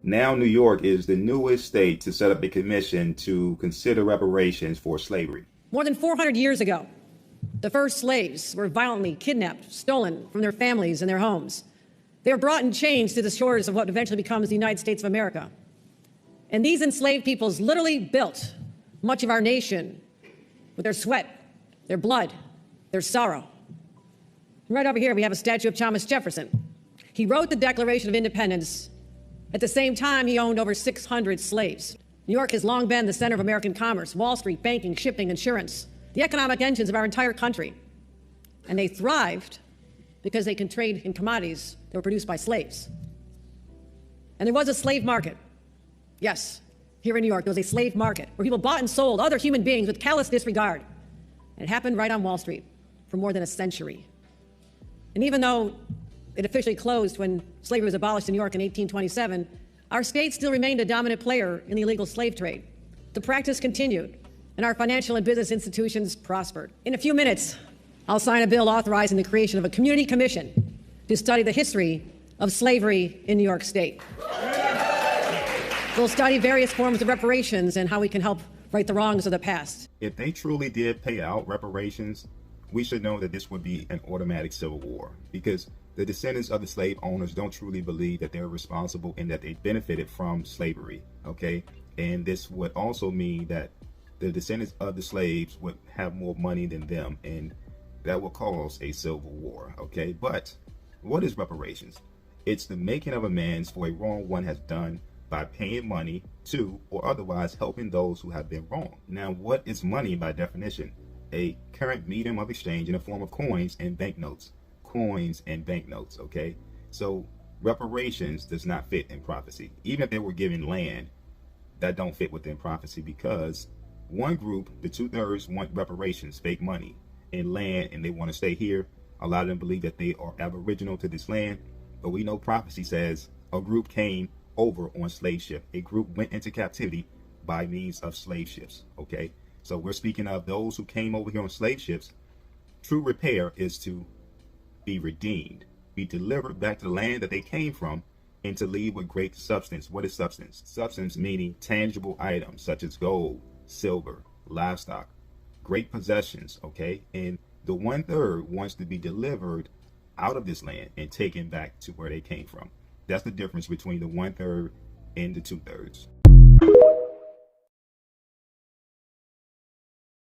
Now, New York is the newest state to set up a commission to consider reparations for slavery. More than 400 years ago, the first slaves were violently kidnapped, stolen from their families and their homes. They were brought in chains to the shores of what eventually becomes the United States of America. And these enslaved peoples literally built much of our nation with their sweat, their blood, their sorrow. Right over here, we have a statue of Thomas Jefferson. He wrote the Declaration of Independence. At the same time, he owned over 600 slaves. New York has long been the center of American commerce, Wall Street, banking, shipping, insurance, the economic engines of our entire country. And they thrived because they could trade in commodities that were produced by slaves. And there was a slave market. Yes, here in New York, there was a slave market where people bought and sold other human beings with callous disregard. And it happened right on Wall Street for more than a century. And even though it officially closed when slavery was abolished in New York in 1827, our state still remained a dominant player in the illegal slave trade. The practice continued, and our financial and business institutions prospered. In a few minutes, I'll sign a bill authorizing the creation of a community commission to study the history of slavery in New York State. We'll study various forms of reparations and how we can help right the wrongs of the past. If they truly did pay out reparations, we should know that this would be an automatic civil war, because the descendants of the slave owners don't truly believe that they're responsible and that they benefited from slavery, okay? And this would also mean that the descendants of the slaves would have more money than them, and that will cause a civil war, okay? But what is reparations? It's the making of amends for a wrong one has done by paying money to or otherwise helping those who have been wronged. Now, what is money by definition? A current medium of exchange in the form of coins and banknotes. Coins and banknotes, okay? So reparations does not fit in prophecy. Even if they were given land, that don't fit within prophecy, because one group, the 2/3, want reparations, fake money, and land, and they want to stay here. A lot of them believe that they are aboriginal to this land, but we know prophecy says a group came over on slave ship. A group went into captivity by means of slave ships, okay? So we're speaking of those who came over here on slave ships. True repair is to be redeemed, be delivered back to the land that they came from, and to leave with great substance. What is substance? Substance meaning tangible items such as gold, silver, livestock, great possessions, okay? And the 1/3 wants to be delivered out of this land and taken back to where they came from. That's the difference between the 1/3 and the 2/3.